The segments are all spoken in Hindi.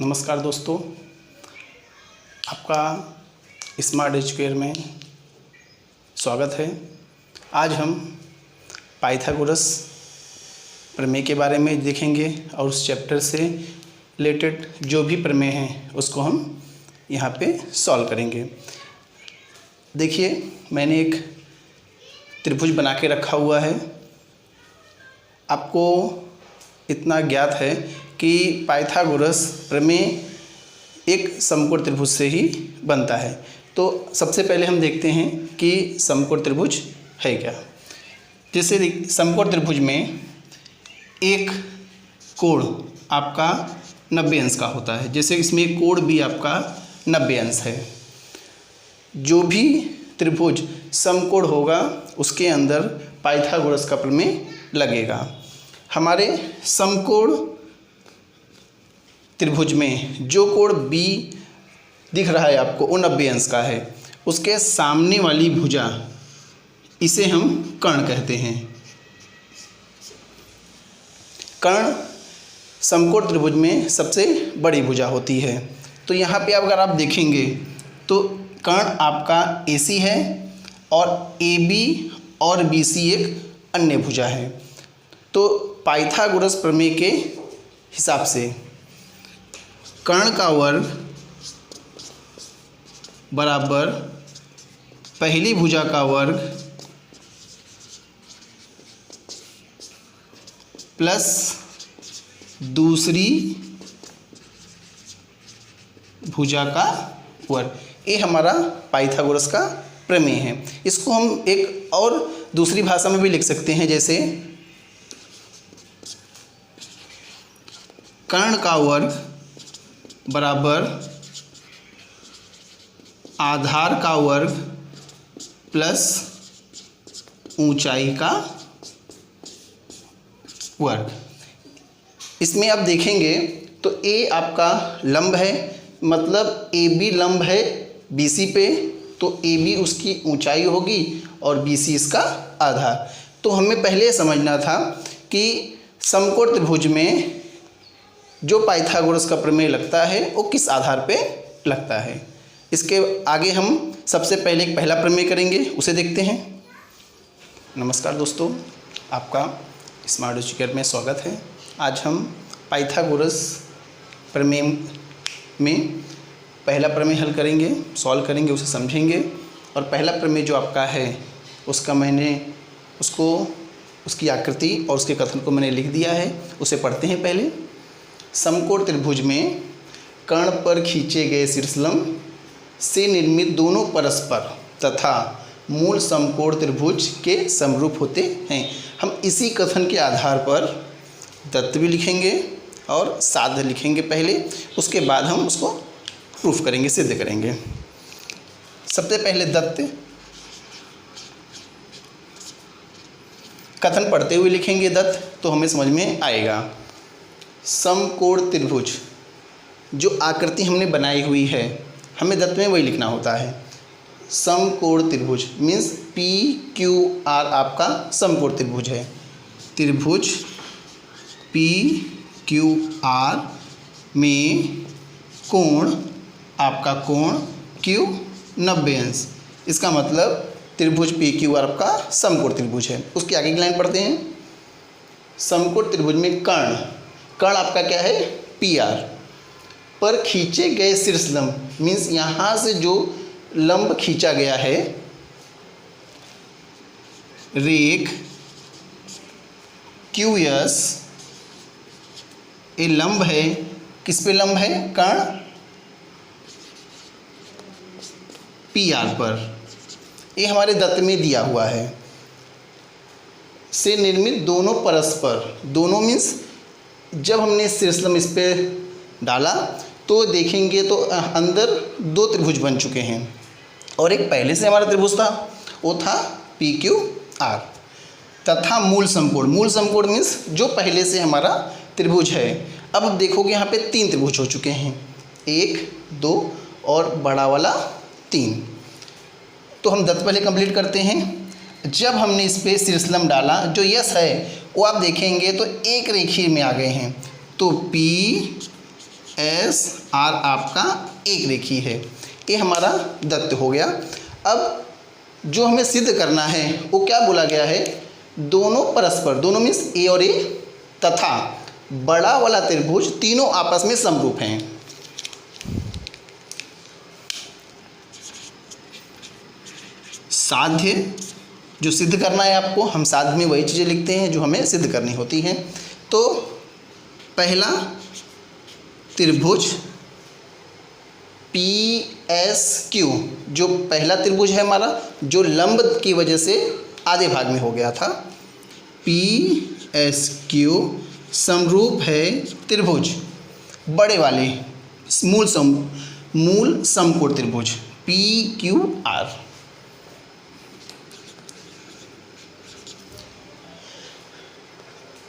नमस्कार दोस्तों, आपका स्मार्ट एजुकेयर में स्वागत है। आज हम पाइथागोरस प्रमेय के बारे में देखेंगे और उस चैप्टर से रिलेटेड जो भी प्रमेय हैं उसको हम यहाँ पे सॉल्व करेंगे। देखिए, मैंने एक त्रिभुज बना के रखा हुआ है। आपको इतना ज्ञात है कि पाइथागोरस प्रमेय एक समकोण त्रिभुज से ही बनता है। तो सबसे पहले हम देखते हैं कि समकोण त्रिभुज है क्या। जैसे समकोण त्रिभुज में एक कोण आपका 90 अंश का होता है। जैसे इसमें एक कोण भी आपका 90 अंश है। जो भी त्रिभुज समकोण होगा उसके अंदर पाइथागोरस का प्रमेय लगेगा। हमारे समकोण त्रिभुज में जो कोण बी दिख रहा है आपको वो 90 अंश का है। उसके सामने वाली भुजा इसे हम कर्ण कहते हैं। कर्ण समकोण त्रिभुज में सबसे बड़ी भुजा होती है। तो यहाँ पे अगर आप देखेंगे तो कर्ण आपका AC है और AB और BC एक अन्य भुजा है। तो पाइथागोरस प्रमेय के हिसाब से कर्ण का वर्ग बराबर पहली भुजा का वर्ग प्लस दूसरी भुजा का वर्ग, ये हमारा पाइथागोरस का प्रमेय है। इसको हम एक और दूसरी भाषा में भी लिख सकते हैं। जैसे कर्ण का वर्ग बराबर आधार का वर्ग प्लस ऊंचाई का वर्ग। इसमें आप देखेंगे तो A आपका लंब है, मतलब AB लंब है BC पे, तो AB उसकी ऊंचाई होगी और BC इसका आधार। तो हमें पहले समझना था कि समकोण त्रिभुज में जो पाइथागोरस का प्रमेय लगता है वो किस आधार पे लगता है। इसके आगे हम सबसे पहले एक पहला प्रमेय करेंगे, उसे देखते हैं। नमस्कार दोस्तों, आपका स्मार्ट एजुकेयर में स्वागत है। आज हम पाइथागोरस प्रमेय में पहला प्रमेय हल करेंगे, सॉल्व करेंगे, उसे समझेंगे। और पहला प्रमेय जो आपका है उसका मैंने उसकी आकृति और उसके कथन को मैंने लिख दिया है, उसे पढ़ते हैं पहले। समकोण त्रिभुज में कर्ण पर खींचे गए शीर्षलंब से निर्मित दोनों परस्पर तथा मूल समकोण त्रिभुज के समरूप होते हैं। हम इसी कथन के आधार पर दत्त भी लिखेंगे और साध्य लिखेंगे पहले, उसके बाद हम उसको प्रूफ करेंगे, सिद्ध करेंगे। सबसे पहले दत्त कथन पढ़ते हुए लिखेंगे दत्त, तो हमें समझ में आएगा। समकोण त्रिभुज जो आकृति हमने बनाई हुई है, हमें दत्त में वही लिखना होता है। समकोण त्रिभुज मीन्स PQR आपका समकोण त्रिभुज है। त्रिभुज PQR में कोण आपका कोण Q 90 अंश। इसका मतलब त्रिभुज PQR आपका समकोण त्रिभुज है। उसके आगे की लाइन पढ़ते हैं। समकोण त्रिभुज में कर्ण आपका क्या है PR पर खींचे गए शीर्षलंब मीन्स यहाँ से जो लंब खींचा गया है, रेख QS ये लंब है। किस पे लंब है? कर्ण PR पर। ये हमारे दत्त में दिया हुआ है। से निर्मित दोनों परस्पर, दोनों मीन्स जब हमने शीर्षलंब इस पे डाला तो देखेंगे तो अंदर दो त्रिभुज बन चुके हैं और एक पहले से हमारा त्रिभुज था, वो था PQR तथा मूल समकोण मीन्स जो पहले से हमारा त्रिभुज है। अब देखोगे यहाँ पे 3 त्रिभुज हो चुके हैं, 1 2 और बड़ा वाला 3। तो हम दत्त पहले कंप्लीट करते हैं। जब हमने इस पे शीर्षलंब डाला, जो यस है वो आप देखेंगे तो एक रेखीय में आ गए हैं। तो P एस आर आपका एक रेखीय है। ये हमारा दत्त हो गया। अब जो हमें सिद्ध करना है वो क्या बोला गया है, दोनों परस्पर, दोनों मीन्स ए और ए तथा बड़ा वाला त्रिभुज तीनों आपस में समरूप हैं। साध्य जो सिद्ध करना है आपको, हम साध्य में वही चीज़ें लिखते हैं जो हमें सिद्ध करनी होती हैं। तो पहला त्रिभुज पी एस क्यू, जो पहला त्रिभुज है हमारा, जो लंब की वजह से आधे भाग में हो गया था, पी एस क्यू समरूप है त्रिभुज बड़े वाले मूल समकोण त्रिभुज पी क्यू आर।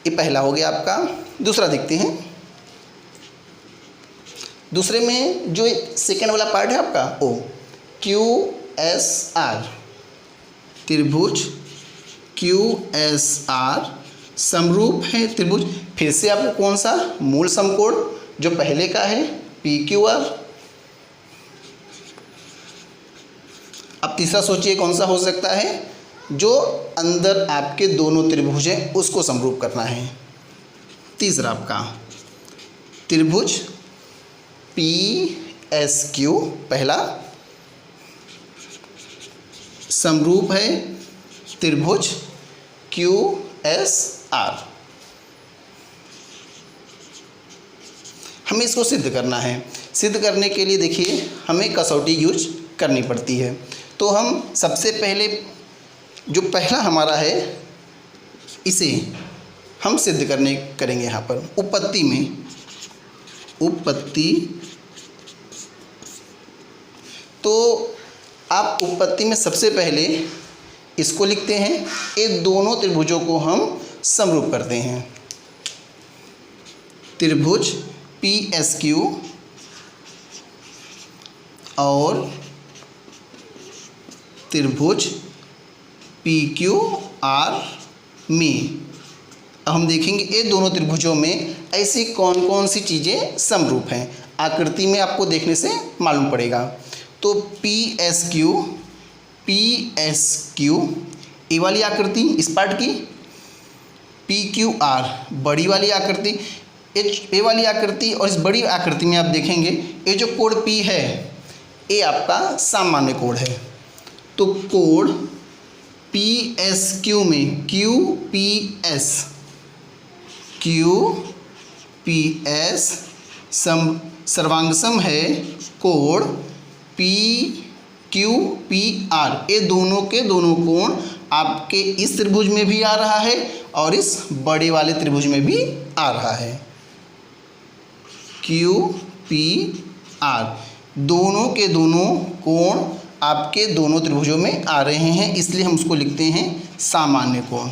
ये पहला हो गया आपका। दूसरा देखते हैं। दूसरे में जो सेकेंड वाला पार्ट है आपका, ओ क्यू एस आर, त्रिभुज क्यू एस आर समरूप है त्रिभुज, फिर से आपको कौन सा, मूल समकोण जो पहले का है पी क्यू आर। अब तीसरा सोचिए कौन सा हो सकता है, जो अंदर आपके दोनों त्रिभुज हैं उसको समरूप करना है। तीसरा आपका त्रिभुज पी एस क्यू पहला समरूप है त्रिभुज क्यू एस आर। हमें इसको सिद्ध करना है। सिद्ध करने के लिए देखिए हमें कसौटी यूज करनी पड़ती है। तो हम सबसे पहले जो पहला हमारा है इसे हम सिद्ध करेंगे यहाँ पर उपपत्ति में। उपपत्ति, तो आप उपपत्ति में सबसे पहले इसको लिखते हैं, ये दोनों त्रिभुजों को हम समरूप करते हैं। त्रिभुज पी एस क्यू और त्रिभुज पी क्यू आर में अब हम देखेंगे ये दोनों त्रिभुजों में ऐसी कौन कौन सी चीज़ें समरूप हैं। आकृति में आपको देखने से मालूम पड़ेगा। तो पी एस क्यू ए वाली आकृति इस पार्ट की, पी क्यू आर बड़ी वाली आकृति, ए वाली आकृति, और इस बड़ी आकृति में आप देखेंगे ये जो कोण पी है ये आपका सामान्य कोण है। तो कोण पी एस क्यू में क्यू पी एस सर्वांगसम है कोण पी क्यू पी आर। ये दोनों के दोनों कोण आपके इस त्रिभुज में भी आ रहा है और इस बड़े वाले त्रिभुज में भी आ रहा है। क्यू पी आर दोनों के दोनों कोण आपके दोनों त्रिभुजों में आ रहे हैं, इसलिए हम उसको लिखते हैं सामान्य कोण।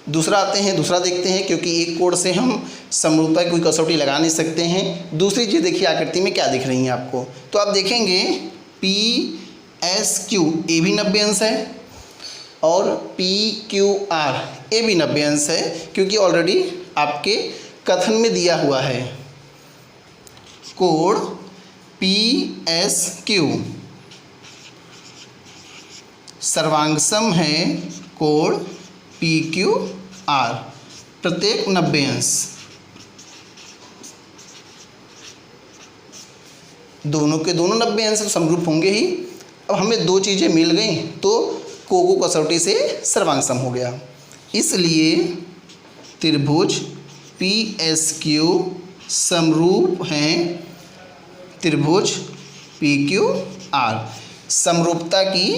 दूसरा आते हैं, दूसरा देखते हैं, क्योंकि एक कोण से हम समरूपता की कोई कसौटी लगा नहीं सकते हैं। दूसरी चीज़ देखिए आकृति में क्या दिख रही है आपको। तो आप देखेंगे पी एस क्यू ए भी 90 अंश है और पी क्यू आर ए भी 90 अंश है, क्योंकि ऑलरेडी आपके कथन में दिया हुआ है कोण पी एस क्यू सर्वांगसम है कोण पी क्यू आर, प्रत्येक 90 अंश। दोनों के दोनों 90 अंश समरूप होंगे ही। अब हमें दो चीज़ें मिल गई तो को कसौटी से सर्वांगसम हो गया, इसलिए त्रिभुज पी एस क्यू समरूप हैं त्रिभुज पी क्यू आर। समरूपता की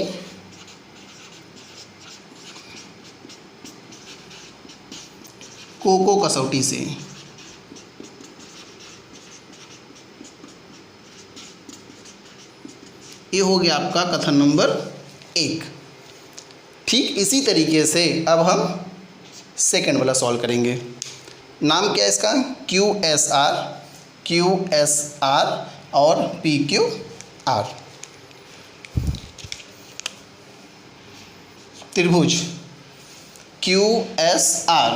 को कसौटी से ये हो गया आपका कथन नंबर 1। ठीक इसी तरीके से अब हम सेकंड वाला सॉल्व करेंगे। नाम क्या है इसका, क्यू एस आर और पी क्यू आर। त्रिभुज क्यू एस आर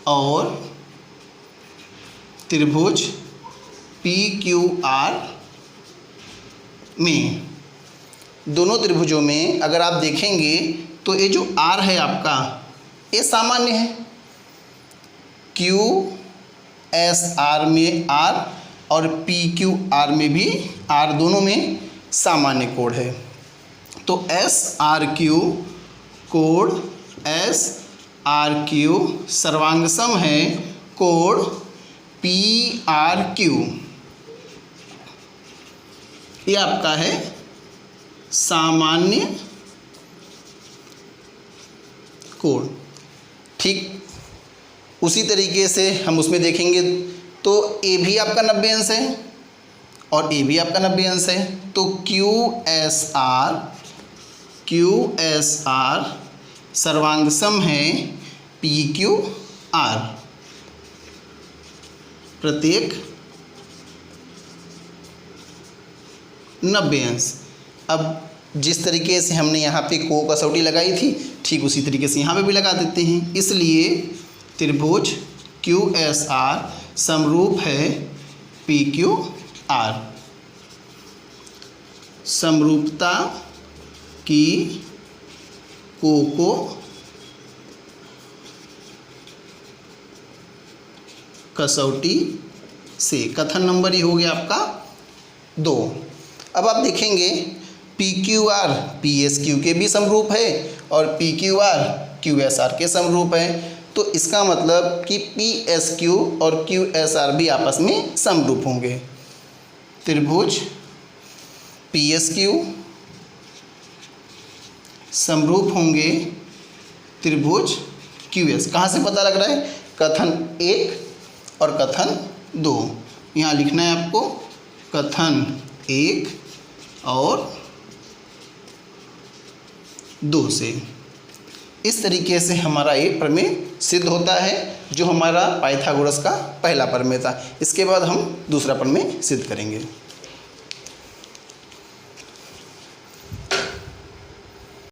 और त्रिभुज PQR में, दोनों त्रिभुजों में अगर आप देखेंगे तो ये जो R है आपका, ये सामान्य है। QSR में R और PQR में भी R, दोनों में सामान्य कोण है। तो SRQ कोण SRQ सर्वांग सम है कोण PRQ। ये आपका है सामान्य कोण। ठीक उसी तरीके से हम उसमें देखेंगे तो ए भी आपका 90 अंश है और ए भी आपका 90 अंश है। तो QSR सर्वांग सम है PQR। प्रत्येक 90 अंश। अब जिस तरीके से हमने यहाँ पे को कसौटी लगाई थी, ठीक उसी तरीके से यहाँ पे भी लगा देते हैं। इसलिए त्रिभुज QSR समरूप है PQR। समरूपता की को कसौटी से, कथन नंबर ये हो गया आपका 2। अब आप देखेंगे PQR PSQ के भी समरूप है और PQR QSR के समरूप है। तो इसका मतलब कि PSQ और QSR भी आपस में समरूप होंगे। त्रिभुज PSQ समरूप होंगे त्रिभुज QS। कहाँ से पता लग रहा है? कथन 1 और कथन 2। यहाँ लिखना है आपको कथन 1 और 2 से। इस तरीके से हमारा एक प्रमेय सिद्ध होता है, जो हमारा पाइथागोरस का पहला प्रमेय था। इसके बाद हम दूसरा प्रमेय सिद्ध करेंगे।